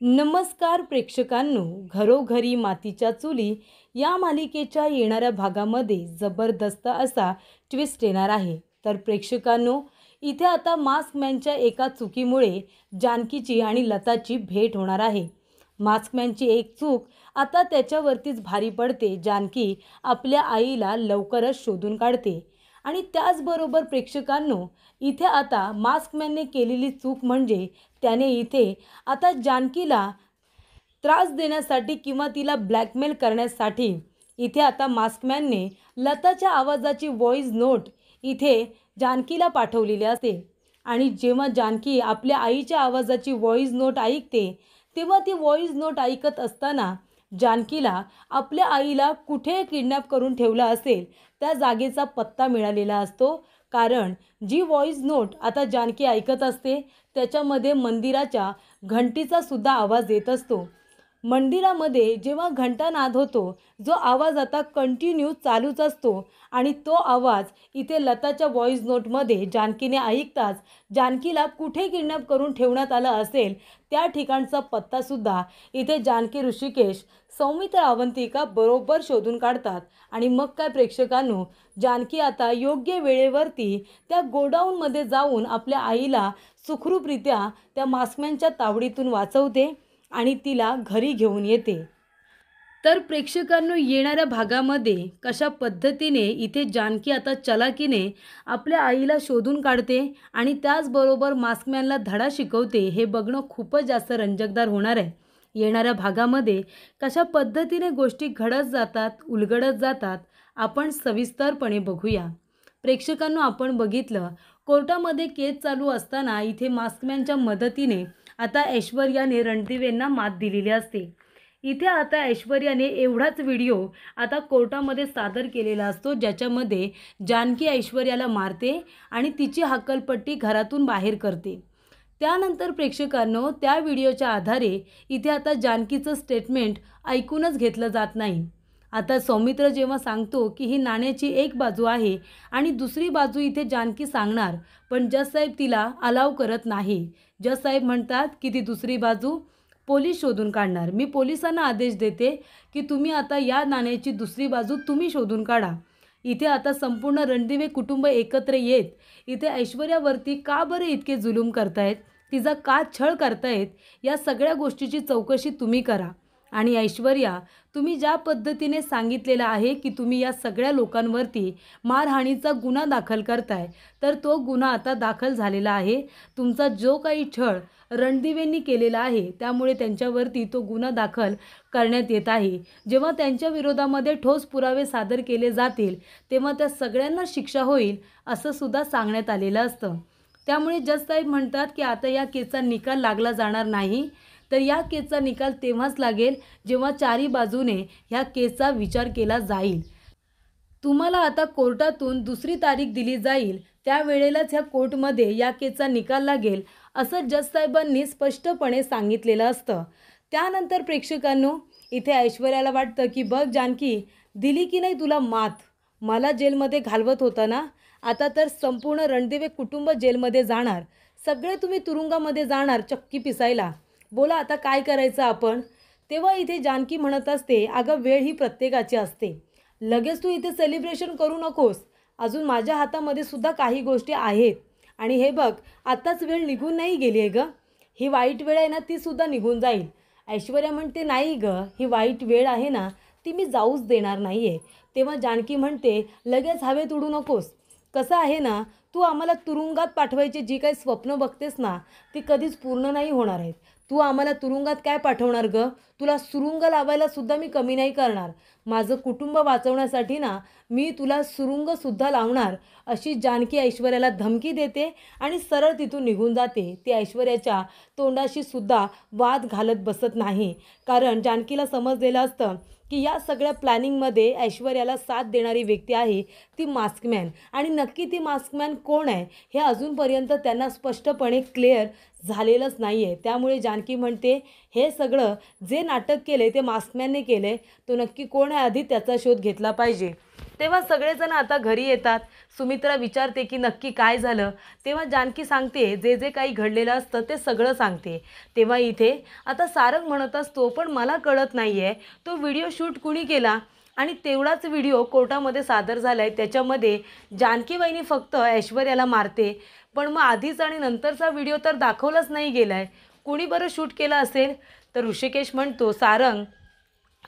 नमस्कार प्रेक्षकांनो, घरोघरी मातीच्या चुली या मालिकेच्या येणाऱ्या भागामध्ये जबरदस्त असा ट्विस्ट येणार आहे। तर प्रेक्षकांनो, इथे आता मास्कमॅनच्या एका चुकीमुळे जानकीची आणि लताची भेट होणार आहे। मास्कमॅनची एक चूक आता त्याच्यावरतीच भारी पडते। जानकी आपल्या आईला लवकरच शोधून काढते आणि त्याचबरोबर प्रेक्षकांनो, इथे आता मास्कमॅनने केलेली चूक म्हणजे त्याने इथे आता जानकीला त्रास देण्यासाठी किंवा तिला ब्लॅकमेल करण्यासाठी इथे आता मास्कमॅनने लताच्या आवाजाची व्हॉइस नोट इथे जानकीला पाठवलेली असते। आणि जेव्हा जानकी आपल्या आईच्या आवाजाची व्हॉइस नोट ऐकते तेव्हा ती व्हॉइस नोट ऐकत असताना जानकीला आपल्या आईला कुठे किडनॅप करून ठेवला असेल त्या जागेचा पत्ता मिळालेला असतो। कारण जी व्हॉइस नोट आता जानकी ऐकत असते त्याच्यामध्ये मंदिराच्या घंटीचा सुद्धा आवाज येत असतो। मंदिरामध्ये जेव्हा घंटानाद होतो, जो आवाज आता कंटिन्यू चालूच असतो आणि तो आवाज इथे लताच्या व्हॉइस नोटमध्ये जानकीने ऐकताच जानकीला कुठे किडनॅप करून ठेवण्यात आलं असेल त्या ठिकाणचा पत्तासुद्धा इथे जानकी ऋषिकेश, सौमित्र अवंतिका बरोबर शोधून काढतात। आणि मग काय प्रेक्षकांनो, जानकी आता योग्य वेळेवरती त्या गोडाऊनमध्ये जाऊन आपल्या आईला सुखरूपरित्या त्या मास्कमॅनच्या तावडीतून वाचवते आणि तिला घरी घेऊन येते। तर प्रेक्षकांनो, येणाऱ्या भागामध्ये कशा पद्धतीने इथे जानकी आता चलाकीने आपल्या आईला शोधून काढते आणि त्याचबरोबर मास्कमॅनला धडा शिकवते हे बघणं खूपच जास्त रंजकदार होणार आहे। येणाऱ्या भागामध्ये कशा पद्धतीने गोष्टी घडत जातात, उलगडत जातात, आपण सविस्तरपणे बघूया। प्रेक्षकांनो, आपण बघितलं कोर्टामध्ये केस चालू असताना इथे मास्कमॅनच्या मदतीने आता ऐश्वर्याने रणदिवेंना मात दिलेली असते। इथे आता ऐश्वर्याने एवढाच व्हिडिओ आता कोर्टामध्ये सादर केलेला असतो ज्याच्यामध्ये जानकी ऐश्वर्याला मारते आणि तिची हक्कलपट्टी घरातून बाहेर करते। त्यानंतर प्रेक्षकांनो, त्या व्हिडिओच्या आधारे इथे आता जानकीचं स्टेटमेंट ऐकूनच घेतलं जात नाही। आता सौमित्र जेव्हा सांगतो की ही नाण्याची एक बाजू आहे आणि दुसरी बाजू इथे जानकी सांगणार, पण जज साहेब तिला अलाव करत नाही। जज साहेब म्हणतात की ती दुसरी बाजू पोलीस शोधून काढणार। मी पोलिसांना आदेश देते की तुम्ही आता या नाण्याची दुसरी बाजू तुम्ही शोधून काढा। इथे आता संपूर्ण रणदिवे कुटुंब एकत्र येत इथे ऐश्वर्यावरती का बरं इतके जुलूम करतायत, तिचा का छळ करतायत, या सगळ्या गोष्टीची चौकशी तुम्ही करा। आणि ऐश्वर्या, तुम्ही ज्या पद्धतीने सांगितलेलं आहे की तुम्ही या सगळ्या लोकांवरती मारहाणीचा गुन्हा दाखल करताय, तर तो गुन्हा आता दाखल झालेला आहे। तुमचा जो काही छळ रणदिवेंनी केलेला आहे त्यामुळे त्यांच्यावरती तो गुन्हा दाखल करण्यात येत आहे। जेव्हा त्यांच्या विरोधामध्ये ठोस पुरावे सादर केले जातील तेव्हा त्या सगळ्यांना शिक्षा होईल असं सुद्धा सांगण्यात आलेलं असतं। त्यामुळे जज साहेब म्हणतात की आता या केसचा निकाल लागला जाणार नाही, तर या केसचा निकाल तेव्हाच लागेल जेव्हा चारी बाजूने ह्या केसचा विचार केला जाईल। तुम्हाला आता कोर्टातून दुसरी तारीख दिली जाईल, त्यावेळेलाच ह्या कोर्टमध्ये या केसचा निकाल लागेल असं जज साहेबांनी स्पष्टपणे सांगितलेलं असतं। त्यानंतर प्रेक्षकांनो, इथे ऐश्वर्याला वाटतं की बघ जानकी, दिली की नाही तुला मात, मला जेलमध्ये घालवत होता ना, आता तर संपूर्ण रणदिवे कुटुंब जेलमध्ये जाणार, सगळे तुम्ही तुरुंगामध्ये जाणार चक्की पिसायला, बोला आता काय करायचं आपण। तेव्हा इथे जानकी म्हणत असते, अगं वेळ ही प्रत्येकाची असते, लगेच तू इथे सेलिब्रेशन करू नकोस, अजून माझ्या हातामध्ये सुद्धा काही गोष्टी आहेत आणि हे बघ आत्ताच वेळ निघून नाही गेली आहे गं, ही वाईट वेळ आहे ना ती सुद्धा निघून जाईल। ऐश्वर्या म्हणते, नाही गं, ही वाईट वेळ आहे ना ती मी जाऊच देणार नाही आहे। तेव्हा जानकी म्हणते, लगेच हवेत उडू नकोस, कसं आहे ना, तू आम्हाला तुरुंगात पाठवायची जी काही स्वप्न बघतेस ना ती कधीच पूर्ण नाही होणार आहेत। तू आम्हाला तुरुंगात काय पाठवणार गं, तुला सुरुंग लावायला सुद्धा मी कमी नाही करणार, माझं कुटुंब वाचवण्यासाठी ना मी तुला सुरुंगसुद्धा लावणार, अशी जानकी ऐश्वर्याला धमकी देते आणि सरळ तिथून निघून जाते। ती ऐश्वर्याच्या तोंडाशी सुद्धा वाद घालत बसत नाही, कारण जानकीला समजलेलं असतं की या सगळ्या प्लॅनिंगमध्ये ऐश्वर्याला साथ देणारी व्यक्ती आहे ती मास्कमॅन, आणि नक्की ती मास्कमॅन कोण आहे हे अजूनपर्यंत त्यांना स्पष्टपणे क्लिअर झालेलंच नाही आहे। त्यामुळे जानकी म्हणते, हे सगळं जे नाटक केले ते मास्कमॅनने केले, तो नक्की कोण आहे आधी त्याचा शोध घेतला पाहिजे। तेव्हा सगळेजण आता घरी येतात. सुमित्रा विचारते की नक्की काय झालं. तेव्हा जानकी सांगते जे जे काही घडलेलं असतं ते सगळं सांगते. तेव्हा इथे आता सारंग म्हणत असतो, पण मला कळत नाही आहे तो व्हिडिओ शूट कुणी केला. आणि तेवढाच व्हिडिओ कोर्टामध्ये सादर झाला आहे. त्याच्यामध्ये जानकी वहिनी फक्त ऐश्वर्याला मारते, पण मग आधीच आणि नंतरचा व्हिडिओ तर दाखवलाच नाही गेला आहे. कुणी बरं शूट केला असेल? तर ऋषिकेश म्हणतो, सारंग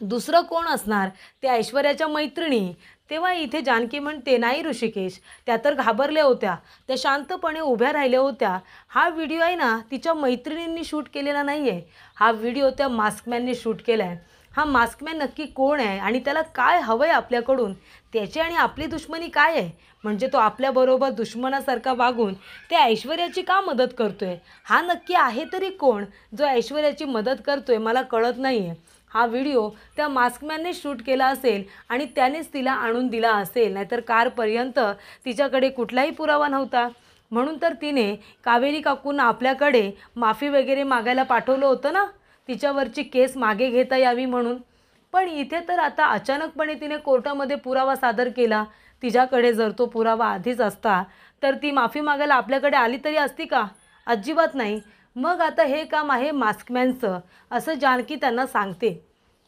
दुसरं कोण असणार, ते ऐश्वर्याच्या मैत्रिणी. तेव्हा इथे जानकी म्हणते, नाही ऋषिकेश, त्या तर घाबरल्या होत्या, त्या शांतपणे उभ्या राहिल्या होत्या. हा व्हिडिओ आहे ना तिच्या मैत्रिणींनी शूट केलेला नाही आहे, हा व्हिडिओ त्या मास्कमॅनने शूट केला आहे. हा मास्कमॅन नक्की कोण आहे आणि त्याला काय हवं आहे आपल्याकडून, त्याची आणि आपली दुश्मनी काय आहे, म्हणजे तो आपल्याबरोबर दुश्मनासारखा वागून त्या ऐश्वर्याची का मदत करतोय? हा नक्की आहे तरी कोण जो ऐश्वर्याची मदत करतोय, मला कळत नाही आहे. हा व्हिडिओ त्या मास्कमॅनने शूट केला असेल आणि त्यानेच तिला आणून दिला असेल, नाहीतर कारपर्यंत तिच्याकडे कुठलाही पुरावा नव्हता. म्हणून तर तिने कावेरी काकूंना आपल्याकडे माफी वगैरे मागायला पाठवलं होतं ना, तिच्यावरची केस मागे घेता यावी म्हणून. पण इथे तर आता अचानकपणे तिने कोर्टामध्ये पुरावा सादर केला. तिच्याकडे जर तो पुरावा आधीच असता तर ती माफी मागायला आपल्याकडे आली तरी असती का? अजिबात नाही. मग आता हे काम आहे मास्कमॅनचं, असं जानकी त्यांना सांगते.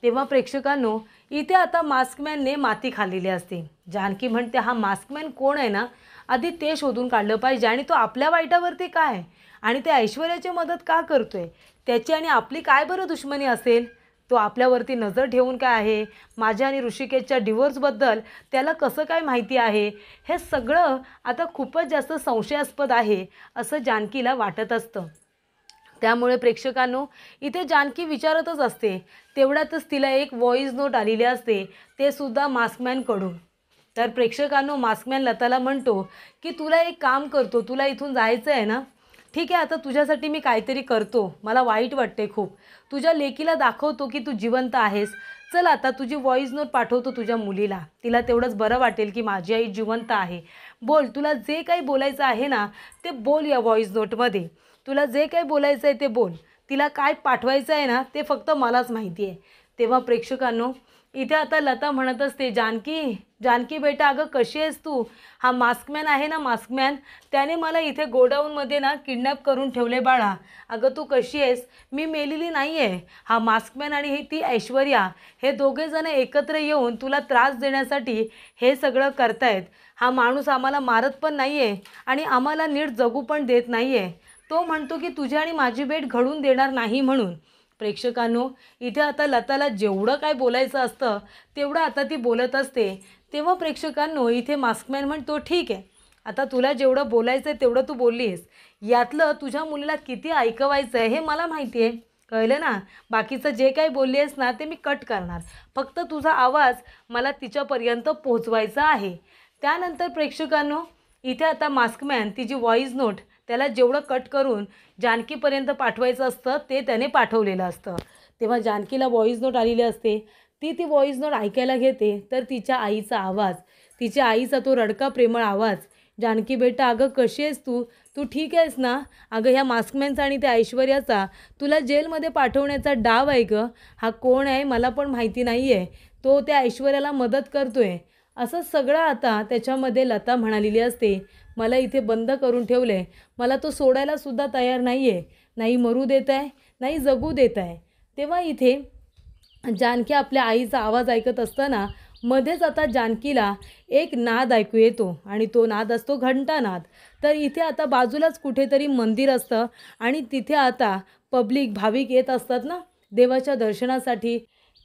तेव्हा प्रेक्षकांनो, इथे आता मास्कमॅनने माती खाल्लेली असते. जानकी म्हणते, हा मास्कमॅन कोण आहे ना, आधी ते शोधून काढलं पाहिजे. आणि तो आपल्या वाईटावरती काय आणि ते ऐश्वर्याची मदत का करतोय, त्याची आणि आपली काय बरं दुश्मनी असेल? तो आपल्यावरती नजर ठेवून काय आहे, माझ्या आणि ऋषिकेशच्या डिवोर्सबद्दल त्याला कसं काय माहिती आहे, हे सगळं आता खूपच जास्त संशयास्पद आहे असं जानकीला वाटत असतं. त्यामुळे प्रेक्षकांनो, इथे जानकी विचारतच असते. तेवढ्यातच तिला एक व्हॉईस नोट आलेली असते, ते सुद्धा मास्कमॅनकडून. तर प्रेक्षकांनो, मास्कमॅन लताला म्हणतो की तुला एक काम करतो, तुला इथून जायचं आहे ना, ठीक आहे, आता तुझ्यासाठी मी काहीतरी करतो, मला वाईट वाटते खूप. तुझ्या लेकीला दाखवतो की तू जिवंत आहेस. चल आता तुझी व्हॉईस नोट पाठवतो तुझ्या मुलीला, तिला तेवढंच बरं वाटेल की माझी आई जिवंत आहे. बोल, तुला जे काही बोलायचं आहे ना ते बोल या व्हॉईस नोटमध्ये. तुला जे काही बोलायचं आहे ते बोल. तिला काय पाठवायचं आहे ना ते फक्त मलाच माहिती आहे. तेव्हा प्रेक्षकांनो, इथे आता लता म्हणत असते, जानकी, जानकी बेटा, अगं कशी आहेस तू? हा मास्कमॅन आहे ना, मास्कमॅन, त्याने मला इथे गोडाऊनमध्ये ना किडनॅप करून ठेवले बाळा. अगं तू कशी आहेस? मी मेलेली नाही आहे. हा मास्कमॅन आणि ती ऐश्वर्या, हे दोघेजण एकत्र येऊन तुला त्रास देण्यासाठी हे सगळं करतायत. हा माणूस आम्हाला मारत पण नाही आहे आणि आम्हाला नीट जगू पण देत नाही आहे. तो म्हणतो की तुझी आणि माझी भेट घडून देणार नाही म्हणून. प्रेक्षकांनो, इथे आता लताला जेवढं काय बोलायचं असतं तेवढं आता ती बोलत असते. तेव्हा प्रेक्षकांनो, इथे मास्कमॅन म्हणतो, ठीक आहे, आता तुला जेवढं बोलायचं आहे तेवढं तू बोललीस. यातलं तुझ्या मुलीला किती ऐकवायचं आहे हे मला माहिती आहे, कळलं ना? बाकीचं जे काही बोलली आहेस ना ते मी कट करणार. फक्त तुझा आवाज मला तिच्यापर्यंत पोहोचवायचा आहे. त्यानंतर प्रेक्षकांनो, इथे आता मास्कमॅन तिची व्हॉईस नोट त्याला जेवढं कट करून जानकीपर्यंत पाठवायचं असतं ते त्याने पाठवलेलं असतं. तेव्हा जानकीला व्हॉईस नोट आलेली असते. ती व्हॉईस नोट ऐकायला घेते तर तिच्या आईचा आवाज, तिच्या आईचा तो रडका प्रेमळ आवाज, जानकी बेटा, अगं कशी आहेस तू? तू ठीक आहेस ना? अगं ह्या मास्कमॅनचा आणि त्या ऐश्वर्याचा तुला जेलमध्ये पाठवण्याचा डाव आहे गं. हा कोण आहे मला पण माहिती नाही आहे. तो त्या ऐश्वर्याला मदत करतोय. असं सगळं आता त्याच्यामध्ये लता म्हणालेली असते. मला इथे बंद करून ठेवलं आहे, मला तो सोडायलासुद्धा तयार नाही आहे. नाही मरू देत आहे, नाही जगू देत आहे. तेव्हा इथे जानकी आपल्या आईचा आवाज ऐकत असताना मध्येच आता जानकीला एक नाद ऐकू येतो आणि तो नाद असतो घंटानाद. तर इथे आता बाजूलाच कुठेतरी मंदिर असतं आणि तिथे आता पब्लिक भाविक येत असतात ना देवाच्या दर्शनासाठी.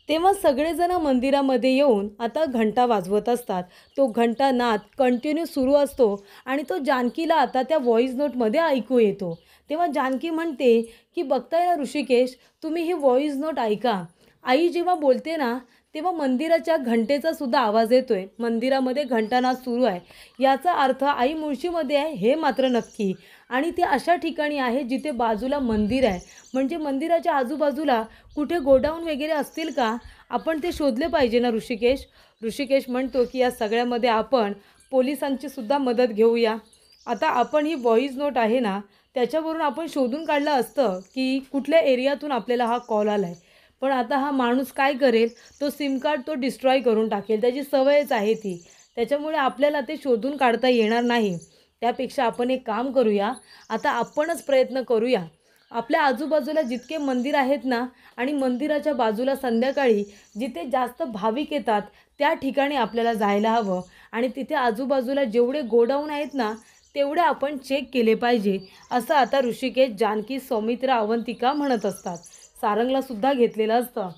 तेव्हा सगळेजण मंदिरामध्ये येऊन आता घंटा वाजवत असतात. तो घंटा नाद कंटिन्यू सुरू असतो आणि तो जानकीला आता त्या व्हॉईस नोटमध्ये ऐकू येतो. तेव्हा जानकी म्हणते की बघताय ना ऋषिकेश, तुम्ही ही व्हॉईस नोट ऐका. आई जेव्हा बोलते ना तेव्हा मंदिराच्या घंटेचा सुद्धा आवाज येतोय. मंदिरामध्ये घंटानाद सुरू आहे, याचा अर्थ आई मुळशीमध्ये आहे हे मात्र नक्की. आणि ते अशा ठिकाणी आहे जिथे बाजूला मंदिर आहे. म्हणजे मंदिराच्या आजूबाजूला कुठे गोडाऊन वगैरे असतील का? आपण ते शोधले पाहिजे ना ऋषिकेश. ऋषिकेश म्हणतो की या सगळ्यामध्ये आपण पोलिसांची सुद्धा मदत घेऊया. आता आपण ही व्हॉईस नोट आहे ना त्याच्यावरून आपण शोधून काढलं असतं की कुठल्या एरियातून आपल्याला हा कॉल आला आहे. पण आता हा माणूस काय करेल, तो सिम कार्ड तो डिस्ट्रॉय करून टाकेल. त्याची सवयच आहे ती. त्याच्यामुळे आपल्याला ते शोधून काढता येणार नाही. त्यापेक्षा आपण एक काम करूया, आता आपणच प्रयत्न करूया. आपल्या आजूबाजूला जितके मंदिर आहेत ना आणि मंदिराच्या बाजूला संध्याकाळी जिथे जास्त भाविक येतात त्या ठिकाणी आपल्याला जायला हवं आणि तिथे आजूबाजूला जेवढे गोडाऊन आहेत ना तेवढे आपण चेक केले पाहिजे, असं आता ऋषिकेश, जानकी, सौमित्र, अवंतिका म्हणत असतात. सारंगला सुद्धा घेतलेलं असतं.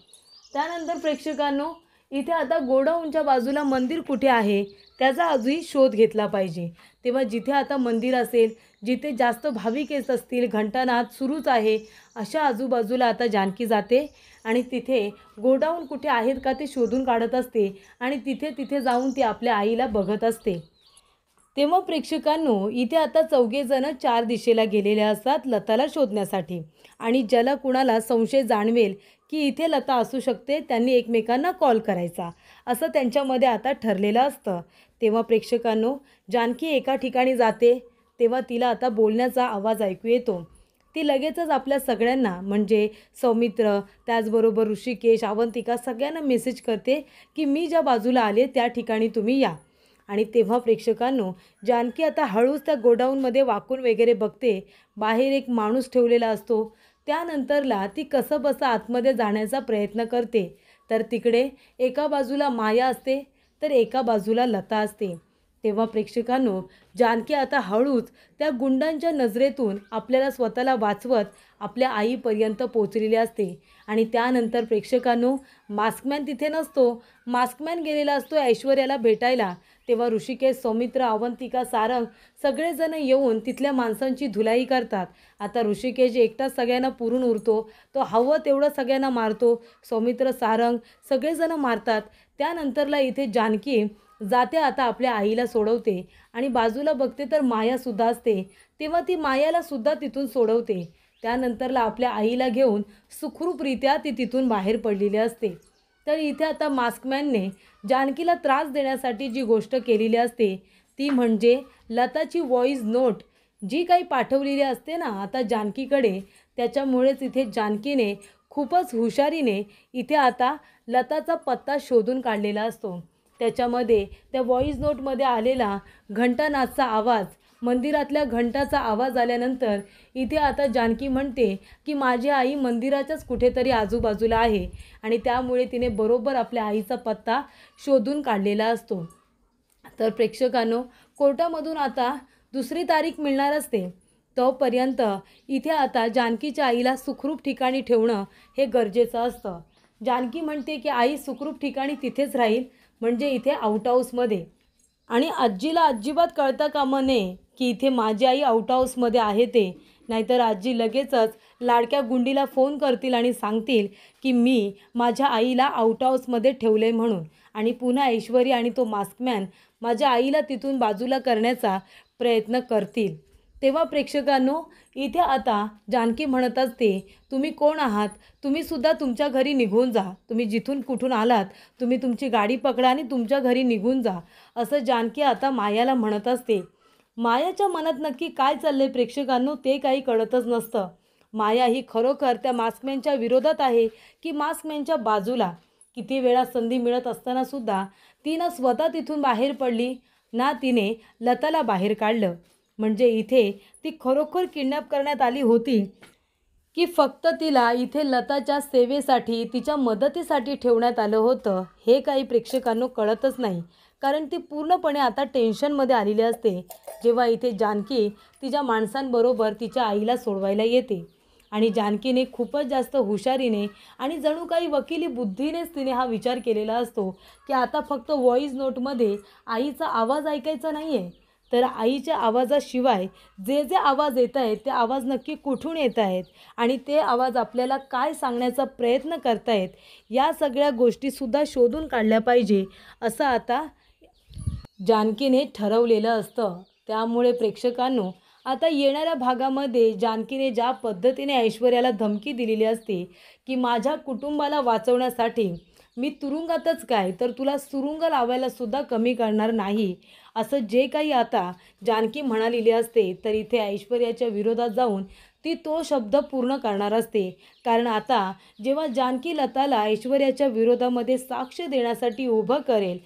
त्यानंतर प्रेक्षकांनो, इथे आता गोडाऊनच्या बाजूला मंदिर कुठे आहे त्याचा अजूनही शोध घेतला पाहिजे. तेव्हा जिथे आता मंदिर असेल, जिथे जास्त भाविक येत असतील, घंटानाद सुरूच आहे, अशा आजूबाजूला आता जानकी जाते आणि तिथे गोडाऊन कुठे आहेत का ते शोधून काढत असते आणि तिथे तिथे जाऊन ती आपल्या आईला बघत असते. तेव्हा प्रेक्षकांनो, इथे आता चौघेजण 4 दिशेला गेलेले असतात लताला शोधण्यासाठी आणि ज्याला कुणाला संशय जाणवेल की इथे लता असू शकते त्यांनी एकमेकांना कॉल करायचा, असं त्यांच्यामध्ये आता ठरलेलं असतं. तेव्हा प्रेक्षकांनो, जानकी एका ठिकाणी जाते तेव्हा तिला आता बोलण्याचा आवाज ऐकू येतो. ती लगेचच आपल्या सगळ्यांना म्हणजे सौमित्र, त्याचबरोबर ऋषिकेश, अवंतिका सगळ्यांना मेसेज करते की मी ज्या बाजूला आले त्या ठिकाणी तुम्ही या. आणि तेव्हा प्रेक्षकांनो, जानकी आता हळूच त्या गोडाऊनमध्ये वाकून वगैरे बघते. बाहेर एक माणूस ठेवलेला असतो. त्यानंतरला ती कसं बसं आतमध्ये जाण्याचा प्रयत्न करते. तर तिकडे एका बाजूला माया असते तर एका बाजूला लता असते. तेव्हा प्रेक्षकांनो, जानकी आता हळूच त्या गुंडांच्या नजरेतून आपल्याला स्वतःला वाचवत आपल्या आईपर्यंत पोचलेली असते. आणि त्यानंतर प्रेक्षकांनो, मास्कमॅन तिथे नसतो. मास्कमॅन गेलेला असतो ऐश्वर्याला भेटायला. तेव्हा ऋषिकेश, सौमित्र, अवंतिका, सारंग सगळेजण येऊन तिथल्या माणसांची धुलाई करतात. आता ऋषिकेश एकटाच सगळ्यांना पुरून उरतो. तो हवं तेवढं सगळ्यांना मारतो. सौमित्र, सारंग सगळेजण मारतात. त्यानंतरला इथे जानकी जाते आता आपल्या आईला सोडवते आणि बाजूला बघते तर मायासुद्धा असते. तेव्हा ती मायाला सुद्धा तिथून सोडवते. त्यानंतरला आपल्या आईला घेऊन सुखरूपरित्या ती तिथून बाहेर पडलेली असते. तर इथे आता मास्कमॅनने जानकीला त्रास देण्यासाठी जी गोष्ट केलेली असते ती म्हणजे लताची व्हॉईस नोट जी काही पाठवलेली असते ना आता जानकीकडे, त्याच्यामुळेच इथे जानकीने खूपच हुशारीने इथे आता लताचा पत्ता शोधून काढलेला असतो. त्याच्यामध्ये त्या व्हॉईस नोटमध्ये आलेला घंटानादचा आवाज, मंदिरातल्या घंटाचा आवाज आल्यानंतर इथे आता जानकी म्हणते की माझी आई मंदिराच्याच कुठेतरी आजूबाजूला आहे आणि त्यामुळे तिने बरोबर आपल्या आईचा पत्ता शोधून काढलेला असतो. तर प्रेक्षकांनो, कोर्टामधून आता दुसरी तारीख मिळणार असते. तोपर्यंत इथे आता जानकीच्या आईला सुखरूप ठिकाणी ठेवणं हे गरजेचं असतं. जानकी म्हणते की आई सुखरूप ठिकाणी तिथेच राहील, म्हणजे इथे आउट हाऊसमध्ये. आणि आजीला अजिबात कळता कामा नये की इथे माझी आई आउट हाऊसमध्ये आहे ते. नाहीतर आजी लगेचच लाडक्या गुंडीला फोन करतील आणि सांगतील की मी माझ्या आईला आउट हाऊसमध्ये ठेवलं आहे म्हणून. आणि पुन्हा ऐश्वर्या आणि तो मास्कमॅन माझ्या आईला तिथून बाजूला करण्याचा प्रयत्न करतील. तेव्हा प्रेक्षकांनो, इथे आता जानकी म्हणत असते, तुम्ही कोण आहात? तुम्हीसुद्धा तुमच्या घरी निघून जा. तुम्ही जिथून कुठून आलात तुम्ही तुमची गाडी पकडा आणि तुमच्या घरी निघून जा, असं जानकी आता मायाला म्हणत असते. मायाच्या मनात नक्की काय चाललंय प्रेक्षकांनो ते काही कळतच नसतं. माया ही खरोखर त्या मास्कमॅनच्या विरोधात आहे की मास्कमॅनच्या बाजूला. किती वेळा संधी मिळत असतानासुद्धा ती ना स्वतः तिथून बाहेर पडली ना तिने लताला बाहेर काढलं. म्हणजे इथे ती खरोखर किडनॅप करण्यात आली होती की फक्त तिला इथे लताच्या सेवेसाठी, तिच्या मदतीसाठी ठेवण्यात आलं होतं, हे काही प्रेक्षकांनो कळतच नाही. कारण ती पूर्णपणे आता टेन्शनमध्ये आलेली असते जेव्हा इथे जानकी तिच्या माणसांबरोबर तिच्या आईला सोडवायला येते. आणि जानकीने खूपच जास्त हुशारीने आणि जणू काही वकिली बुद्धीनेच तिने हा विचार केलेला असतो की आता फक्त व्हॉईस नोटमध्ये आईचा आवाज ऐकायचा नाही आहे, तर आईच्या आवाजाशिवाय जे जे आवाज येत आहेत ते आवाज नक्की कुठून येत आहेत आणि ते आवाज आपल्याला काय सांगण्याचा प्रयत्न करतायत, या सगळ्या गोष्टीसुद्धा शोधून काढल्या पाहिजे असं आता जानकीने ठरवलेलं असतं. त्यामुळे प्रेक्षकांनो, आता येणाऱ्या भागामध्ये जानकीने ज्या पद्धतीने ऐश्वर्याला धमकी दिलेली असते की माझ्या कुटुंबाला वाचवण्यासाठी मी तुरुंगातच काय तर तुला सुरुंग लावायला सुद्धा कमी करणार नाही, असं जे काही आता जानकी म्हणालेली असते, तर इथे ऐश्वर्याच्या विरोधात जाऊन ती तो शब्द पूर्ण करणार असते. कारण आता जेव्हा जानकी लताला ऐश्वर्याच्या विरोधामध्ये साक्ष देण्यासाठी उभं करेल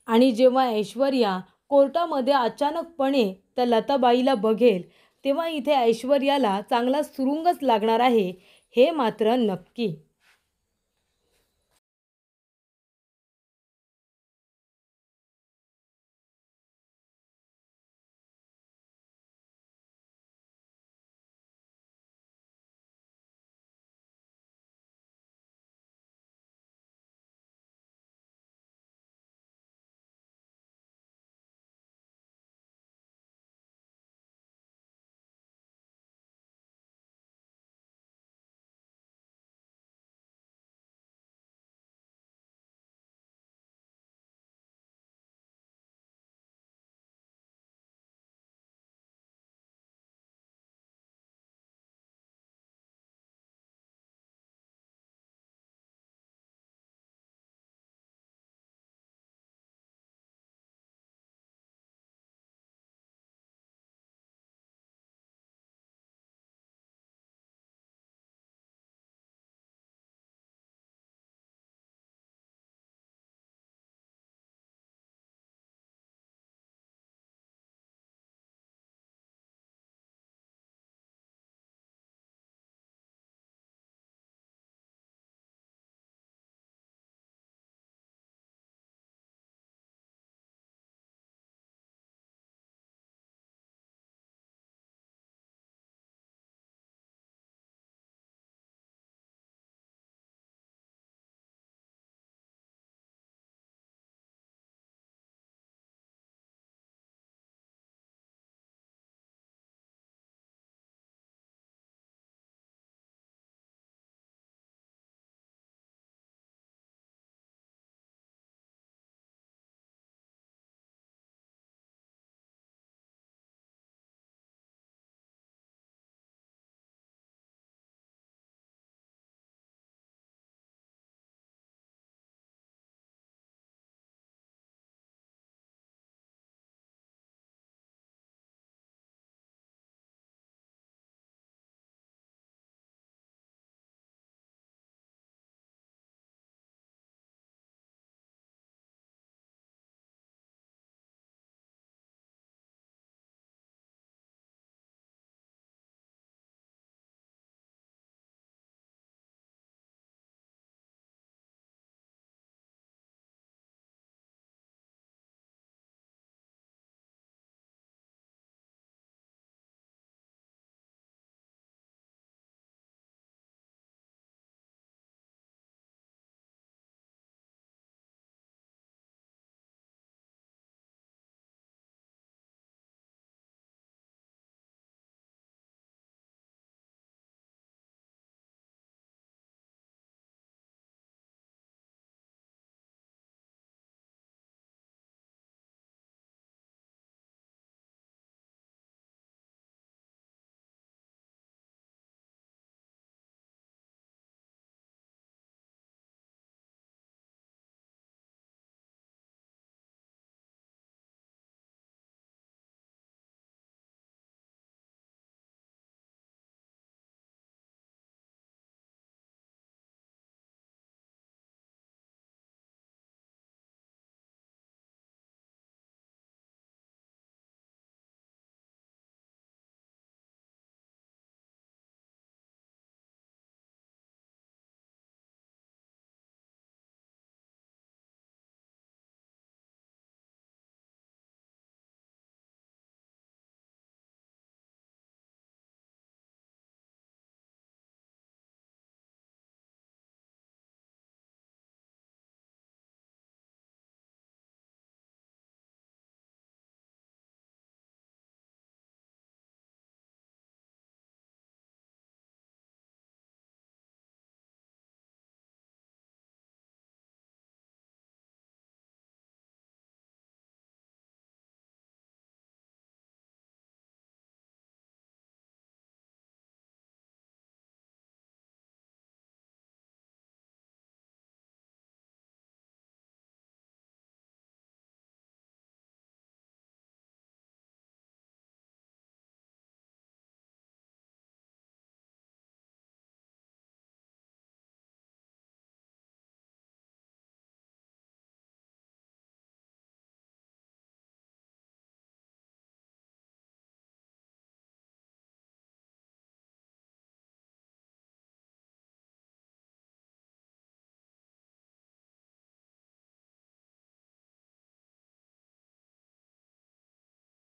आणि जेव्हा ऐश्वर्या कोर्टामध्ये अचानकपणे त्या लताबाईला बघेल, तेव्हा इथे ऐश्वर्याला चांगला सुरुंगच लागणार आहे, हे मात्र नक्की.